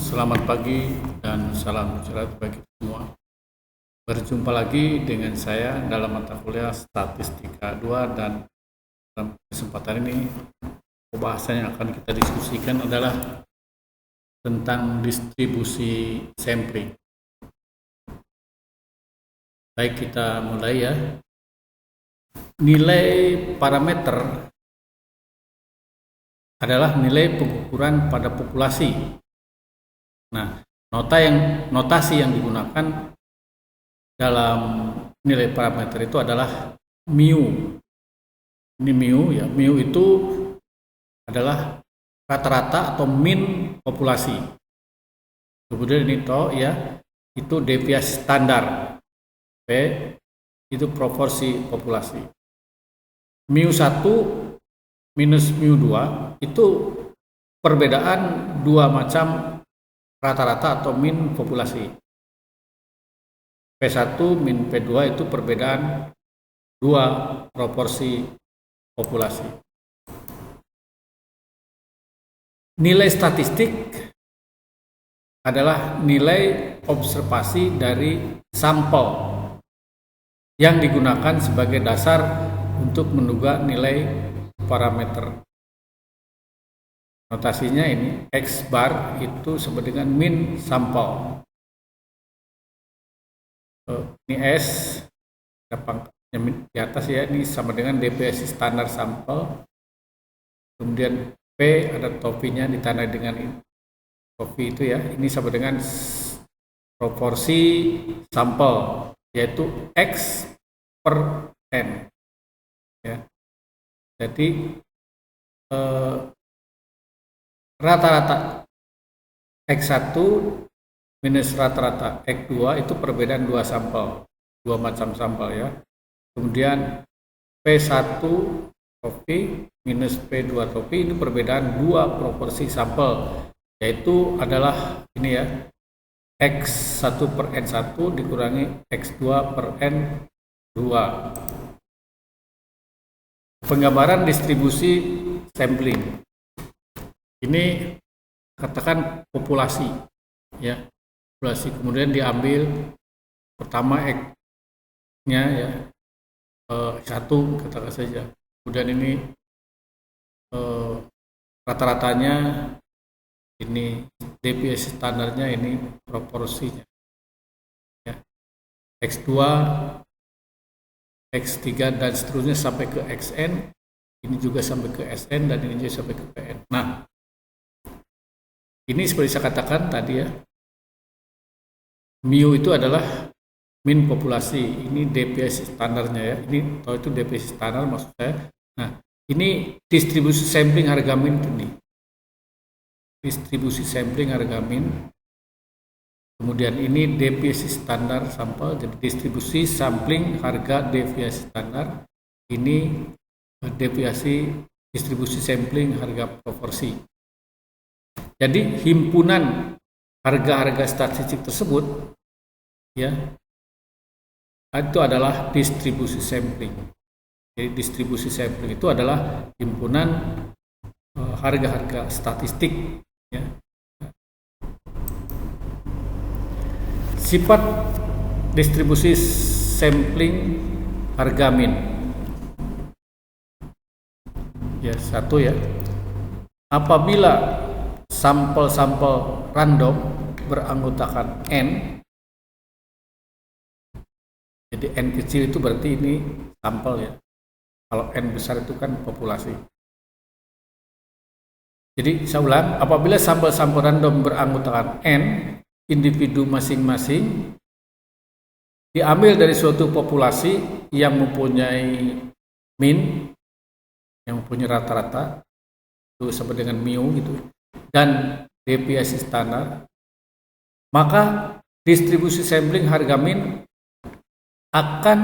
Selamat pagi dan salam sejahtera bagi semua. Berjumpa lagi dengan saya dalam mata kuliah Statistika 2 dan dalam kesempatan ini pembahasan yang akan kita diskusikan adalah tentang distribusi sampling. Baik, kita mulai ya. Nilai parameter adalah nilai pengukuran pada populasi. Nah, notasi yang digunakan dalam nilai parameter itu adalah mu. Ini mu ya. Mu itu adalah rata-rata atau mean populasi. Kemudian ini to ya, itu deviasi standar. P itu proporsi populasi. Mu 1 minus mu 2 itu perbedaan dua macam rata-rata atau mean populasi. P1 min P2 itu perbedaan dua proporsi populasi. Nilai statistik adalah nilai observasi dari sampel yang digunakan sebagai dasar untuk menduga nilai parameter. Notasinya ini X bar itu sama dengan mean sampel. Ini S di atas ya, ini sama dengan deviasi standar sampel. Kemudian P ada topinya ditandai dengan topi itu ya. Ini sama dengan proporsi sampel, yaitu X per N. Ya. Jadi rata-rata X1 minus rata-rata X2 itu perbedaan dua macam sampel ya. Kemudian P1 topi minus P2 topi ini perbedaan dua proporsi sampel, yaitu adalah ini ya, X1 per N1 dikurangi X2 per N2. Penggambaran distribusi sampling. Ini katakan populasi ya, populasi, kemudian diambil pertama X-nya ya, 1 katakan saja, kemudian ini rata-ratanya, ini deviasi standarnya, ini proporsinya ya, X2, X3 dan seterusnya sampai ke XN, ini juga sampai ke SN dan ini juga sampai ke PN. Nah, ini seperti saya katakan tadi ya, mu itu adalah mean populasi, ini deviasi standarnya ya, ini kalau itu deviasi standar maksud saya. Nah, ini distribusi sampling harga mean ini, distribusi sampling harga mean. Kemudian ini deviasi standar sampel, jadi distribusi sampling harga deviasi standar, ini deviasi distribusi sampling harga proporsi. Jadi himpunan harga-harga statistik tersebut ya, itu adalah distribusi sampling. Jadi distribusi sampling itu adalah himpunan harga-harga statistik ya. Sifat distribusi sampling harga mean ya, satu ya, apabila sampel-sampel random beranggotakan N, jadi N kecil itu berarti ini sampel ya, kalau N besar itu kan populasi. Jadi saya ulang, apabila sampel-sampel random beranggotakan N individu masing-masing diambil dari suatu populasi yang mempunyai mean, yang mempunyai rata-rata itu sama dengan mu gitu, dan deviasi standar, maka distribusi sampling harga mean akan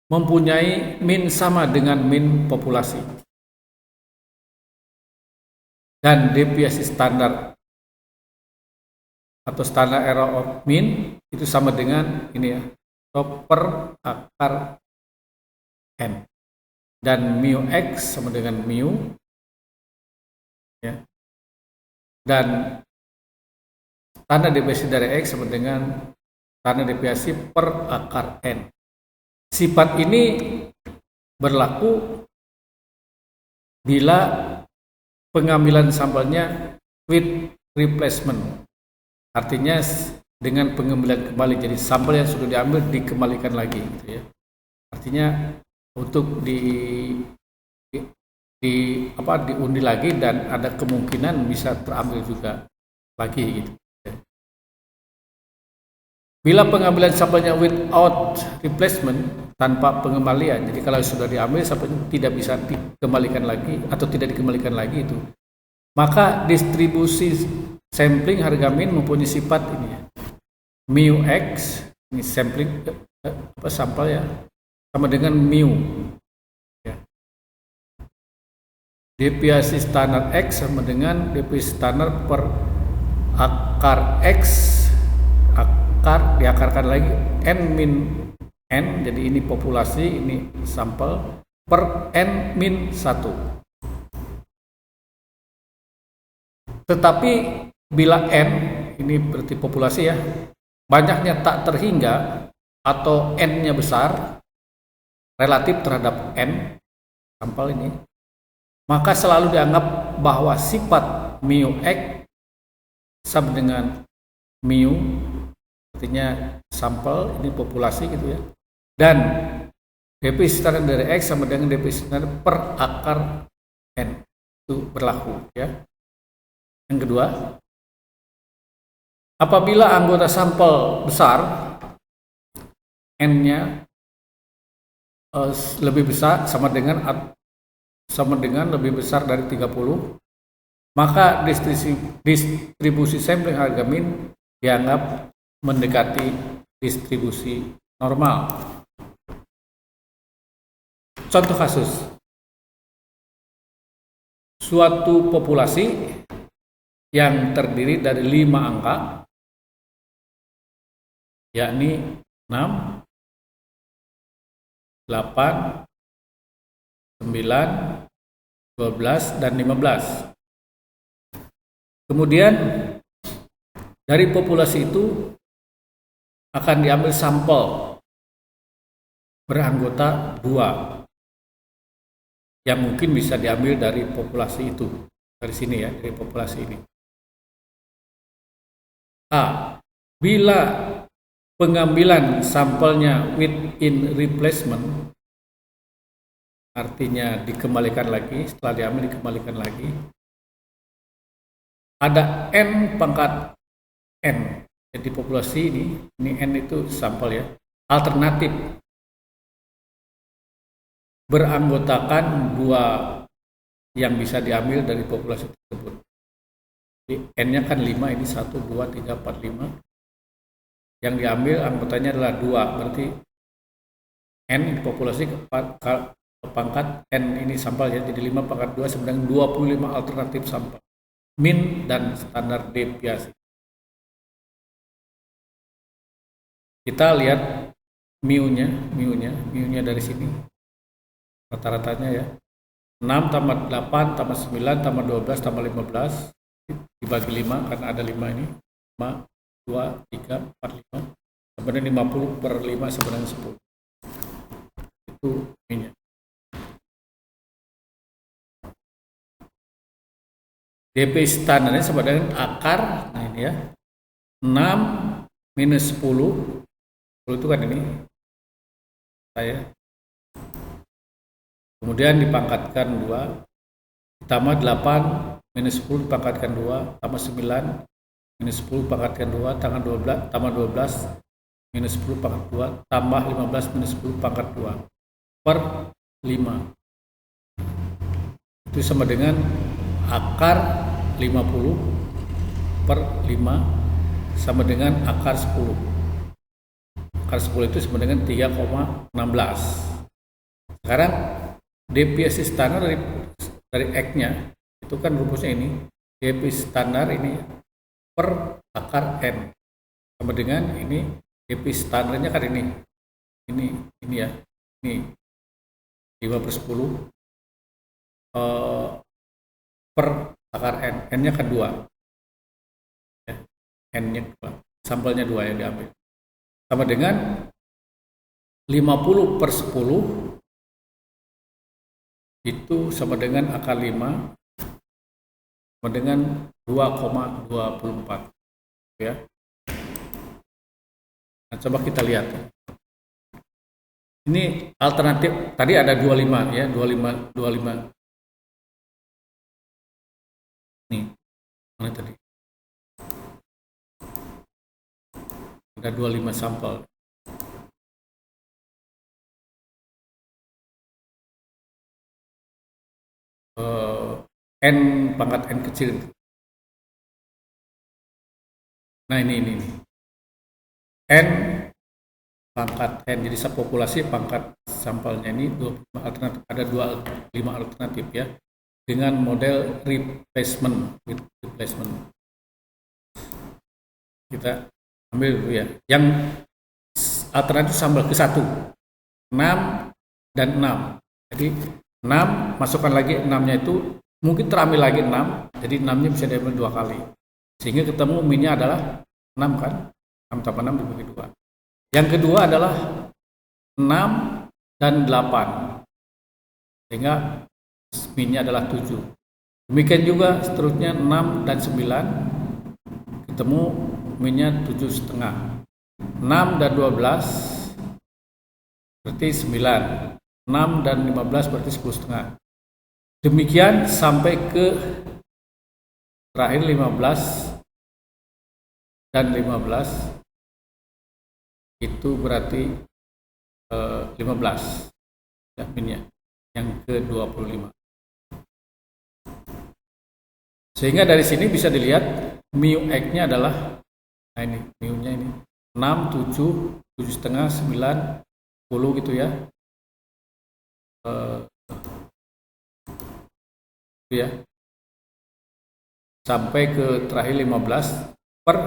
mempunyai mean sama dengan mean populasi, dan deviasi standar atau standar error of mean itu sama dengan ini ya, per akar N, dan mu X sama dengan mu ya, dan tanda deviasi dari X sama dengan tanda deviasi per akar N. Sifat ini berlaku bila pengambilan sampelnya with replacement. Artinya dengan pengambilan kembali, jadi sampel yang sudah diambil dikembalikan lagi gitu ya. Artinya untuk diundi lagi dan ada kemungkinan bisa terambil juga lagi gitu. Bila pengambilan sampelnya without replacement, tanpa pengembalian, jadi kalau sudah diambil sampelnya tidak bisa dikembalikan lagi atau tidak dikembalikan lagi itu, maka distribusi sampling harga min mempunyai sifat ini ya, mu x, ini sampling sampel ya, sama dengan mu ya. Deviasi standar X sama dengan deviasi standar per akar X, akar diakarkan lagi N min N, jadi ini populasi, ini sampel, per N min 1. Tetapi bila N, ini berarti populasi ya, banyaknya tak terhingga atau N-nya besar relatif terhadap N, sampel ini, maka selalu dianggap bahwa sifat mu X sama dengan mu, artinya sampel, ini populasi gitu ya, dan deviasi standar dari X sama dengan deviasi standar per akar N, itu berlaku ya. Yang kedua, apabila anggota sampel besar N-nya lebih besar sama dengan lebih besar dari 30, maka distribusi sampling harga min dianggap mendekati distribusi normal. Contoh kasus, suatu populasi yang terdiri dari 5 angka, yakni 6, 8, 9, 12, dan 15. Kemudian dari populasi itu akan diambil sampel beranggota 2 yang mungkin bisa diambil dari populasi itu, dari sini ya, dari populasi ini. A. Bila pengambilan sampelnya within replacement, artinya dikembalikan lagi, setelah diambil dikembalikan lagi, ada N pangkat N. Jadi populasi ini N itu sampel ya, alternatif beranggotakan 2 yang bisa diambil dari populasi tersebut. Jadi N-nya kan 5, ini 1, 2, 3, 4, 5. Yang diambil anggotanya adalah 2, berarti N populasi pangkat N ini sampel ya, jadi 5 pangkat 2 sama dengan 25 alternatif sampel. Min dan standar deviasi. Kita lihat mu-nya dari sini. Rata-ratanya ya. 6 tambah 8 tambah 9 tambah 12 tambah 15 dibagi 5 karena ada 5 ini. 5, 2, 3, 4, 5. Sebenarnya 50 per 5 sebenarnya 10. Itu mu-nya. DP standarnya sama dengan akar, nah ini ya, 6 minus 10 itu kan ini saya, kemudian dipangkatkan 2, ditambah 8 minus 10 dipangkatkan 2, tambah 9 minus 10 pangkatkan 2, tambah 12 minus 10 pangkat 2, tambah 15 minus 10 pangkat 2 per 5, itu sama dengan akar 50 per 5 sama dengan akar 10. Akar 10 itu sama dengan 3,16. Sekarang deviasi standar dari X-nya itu kan rumusnya ini, deviasi standar ini per akar N sama dengan ini, deviasi standarnya kan ini ya, ini 5/10 per akar N, N-nya kan 2 ya. N-nya 2, sampelnya 2 yang diambil. Sama dengan 50/10 itu sama dengan akar 5 sama dengan 2,24 ya. Nah, coba kita lihat. Ini alternatif tadi ada 25 ya, 25. Nih, mana tadi? Ada 25 sampel. N pangkat N kecil. Nah ini N pangkat N, jadi subpopulasi pangkat sampelnya ini 25 alternatif, ada 25 alternatif ya, dengan model replacement. Kita ambil dulu ya, yang alternatif sampel ke 1, 6 dan 6. Jadi 6 masukkan lagi 6-nya itu mungkin terambil lagi 6, jadi 6-nya bisa diambil 2 kali sehingga ketemu min-nya adalah 6 kan, 6 tambah 6 dibagi 2. Yang kedua adalah 6 dan 8 sehingga min-nya adalah 7. Demikian juga seterusnya 6 dan 9 ketemu min-nya 7,5. 6 dan 12 berarti 9. 6 dan 15 berarti 10,5. Demikian sampai ke terakhir 15 dan 15 itu berarti 15 ya, minnya yang ke 25. Sehingga dari sini bisa dilihat mu X-nya adalah, nah ini mu-nya ini 6, 7, 7,5, 9, 10 gitu ya. Ya sampai ke terakhir 15 per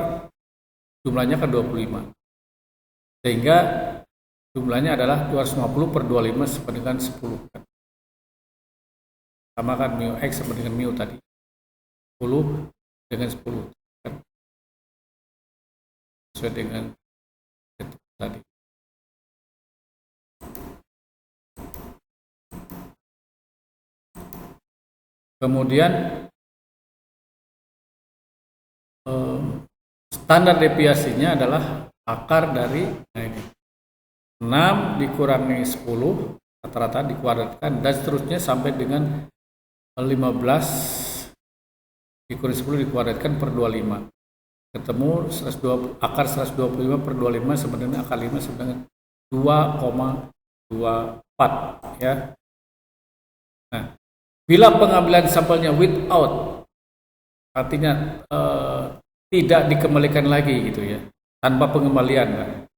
jumlahnya ke 25 sehingga jumlahnya adalah 250 per 25 sama dengan 10 kan? Sama kan mu X sama dengan mu tadi 10 dengan 10 kan? Sesuai dengan itu tadi. Kemudian standar deviasinya adalah akar dari 6 dikurangi 10 rata-rata dikuadratkan dan seterusnya sampai dengan 15 dikurangi 10 dikuadratkan per 25 ketemu 120, akar 125 per 25 sama dengan akar 5 sama dengan 2,24 ya. Nah, bila pengambilan sampelnya without, artinya tidak dikembalikan lagi gitu ya, tanpa pengembalian. Kan?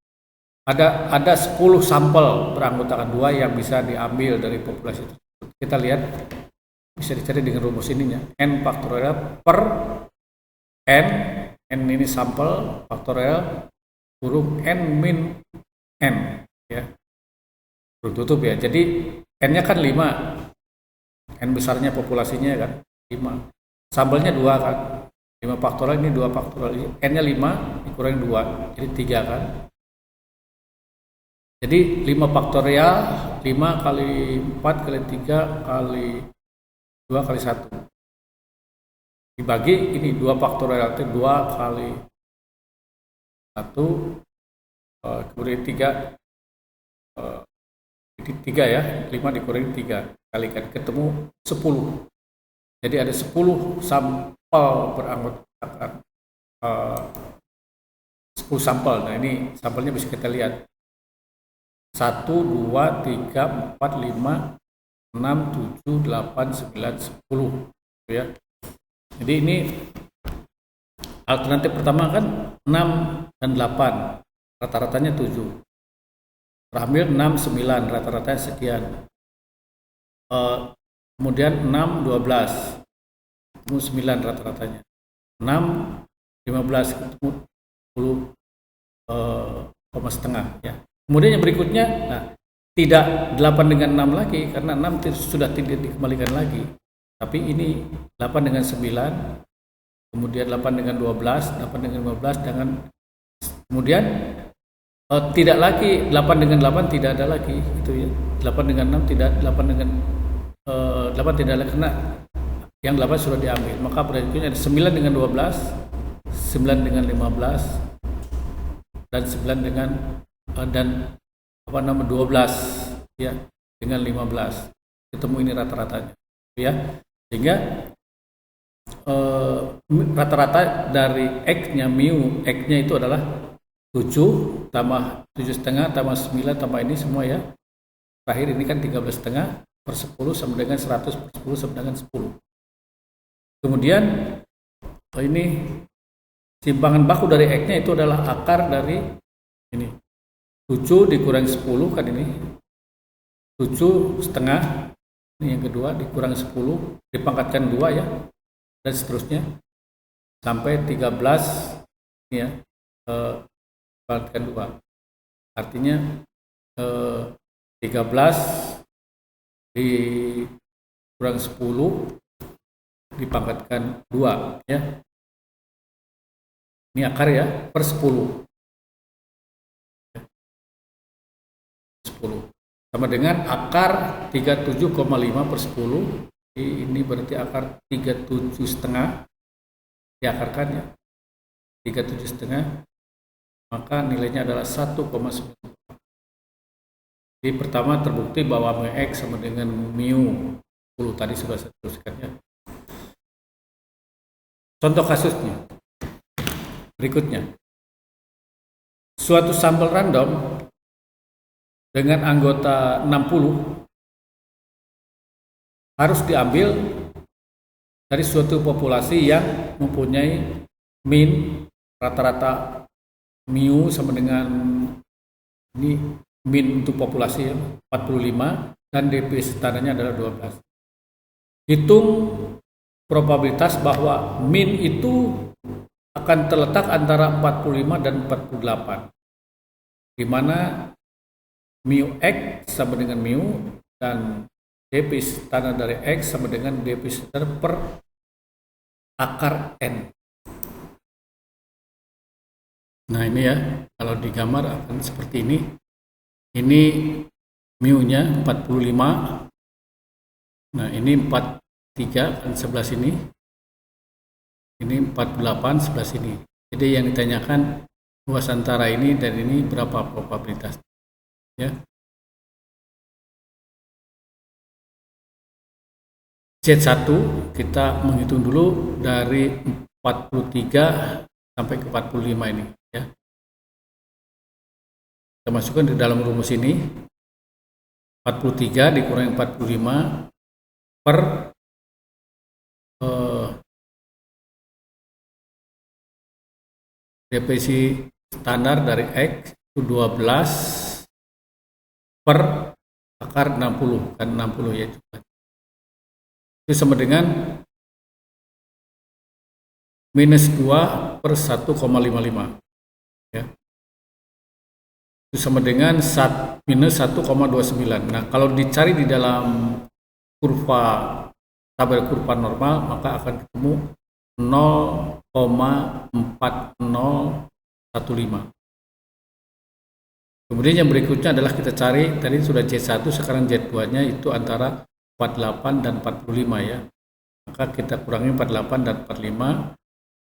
Ada 10 sampel beranggotakan 2 yang bisa diambil dari populasi tersebut. Kita lihat, bisa dicari dengan rumus ininya, n faktorial per n ini sampel faktorial kurung n min n ya, tutup ya. Jadi n-nya kan 5. N besarnya populasinya kan 5. Sampelnya 2 kan. 5 faktorial ini 2 faktorial. N-nya 5 dikurangi 2 jadi 3 kan. Jadi 5 faktorial 5 kali 4 kali 3 kali 2 kali 1. Dibagi ini 2 faktorial itu 2 kali 1 kemudian 3 3 ya, 5 dikurangi 3 kalikan ketemu 10. Jadi ada 10 sampel beranggotakan 10 sampel. Nah ini sampelnya bisa kita lihat 1, 2, 3, 4, 5, 6, 7, 8, 9, 10 ya. Jadi ini alternatif pertama kan 6 dan 8 rata-ratanya 7. Terakhir 6, 9 rata-ratanya sekian. Kemudian 6, 12 ketemu 9 rata-ratanya. 6, 15 ketemu 10 setengah ya. Kemudian yang berikutnya, nah, tidak 8 dengan 6 lagi karena 6 sudah tidak dikembalikan lagi. Tapi ini 8 dengan 9 kemudian 8 dengan 12, 8 dengan 15, kemudian tidak lagi 8 dengan 8 tidak ada lagi itu ya. 8 dengan 6 tidak, 8 dengan 8 tidak ada karena yang 8 sudah diambil. Maka berikutnya ada 9 dengan 12, 9 dengan 15 dan 9 dengan 12 ya, dengan 15. Ketemu ini rata-ratanya ya. Sehingga rata-rata dari X-nya mu, X-nya itu adalah 7 tambah 7,5 tambah 9 tambah ini semua ya. Terakhir ini kan 13,5 per 10 sama dengan 100 per 10 sama dengan 10. Kemudian ini timbangan baku dari X-nya itu adalah akar dari ini 7 dikurangi 10 kan ini 7,5, ini yang kedua dikurangi 10 dipangkatkan 2 ya, dan seterusnya sampai 13 ya, dipangkatkan 2 artinya 13 dikurang 10 dipangkatkan 2 ya, ini akar ya, per 10 sama dengan akar 37,5 per 10. Ini berarti akar 37,5 diakarkan ya, 37,5, maka nilainya adalah 1,9. Jadi pertama terbukti bahwa mu X sama dengan mu 10 tadi sudah saya teruskan ya. Contoh kasusnya berikutnya, suatu sampel random dengan anggota 60 harus diambil dari suatu populasi yang mempunyai min rata-rata mu sama dengan ini min untuk populasi ya, 45 dan DP standarnya adalah 12. Hitung probabilitas bahwa min itu akan terletak antara 45 dan 48, di mana mu X sama dengan mu dan DP standar dari X sama dengan DP standar per akar N. Nah ini ya, kalau digambar akan seperti ini. Ini mu-nya 45. Nah ini 43 kan sebelah sini. Ini 48 sebelah sini. Jadi yang ditanyakan luas antara ini dan ini berapa probabilitas ya. Z1 kita menghitung dulu dari 43 sampai ke 45 ini ya. Kita masukkan di dalam rumus ini 43 dikurangi 45 per definisi standar dari X itu 12 per akar 60 kan 60 ya, itu sama dengan minus 2 per 1,55 ya, itu sama dengan minus 1,29. Nah kalau dicari di dalam kurva tabel kurva normal maka akan ketemu 0,4015. Kemudian yang berikutnya adalah kita cari, tadi sudah Z1, sekarang Z2-nya itu antara 48 dan 45 ya. Maka kita kurangi 48 dan 45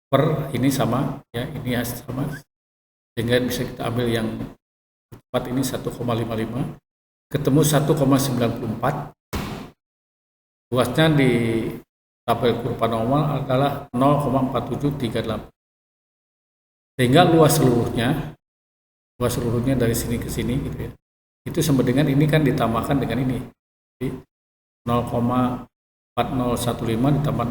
per ini sama ya, ini sama. Sehingga bisa kita ambil yang cepat ini 1,55. Ketemu 1,94. Luasnya di tabel kurva normal adalah 0,4738. Sehingga luas seluruhnya dari sini ke sini gitu ya. Itu sama dengan ini kan ditambahkan dengan ini. Jadi 0,4015 ditambah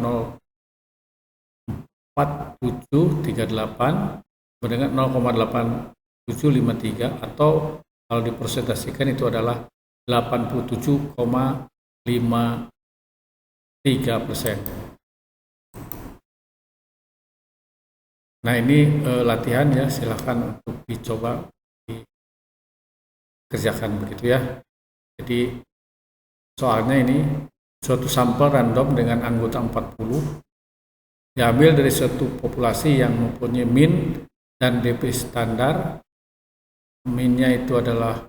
0,4738 sama dengan 0,8753 atau kalau dipresentasikan itu adalah 87,53%. Nah ini latihan ya, silahkan untuk dicoba dikerjakan begitu ya. Jadi soalnya ini suatu sampel random dengan anggota 40 diambil dari suatu populasi yang mempunyai min dan DP standar. Minnya itu adalah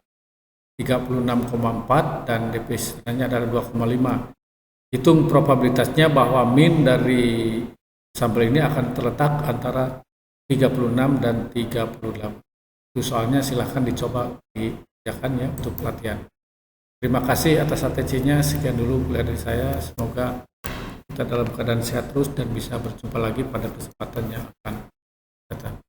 36,4 dan DP standarnya adalah 2,5. Hitung probabilitasnya bahwa min dari sampel ini akan terletak antara 36 dan 38. Itu soalnya silahkan dicoba dikerjakan ya untuk pelatihan. Terima kasih atas atensinya. Sekian dulu kuliah dari saya. Semoga kita dalam keadaan sehat terus dan bisa berjumpa lagi pada kesempatan yang akan datang.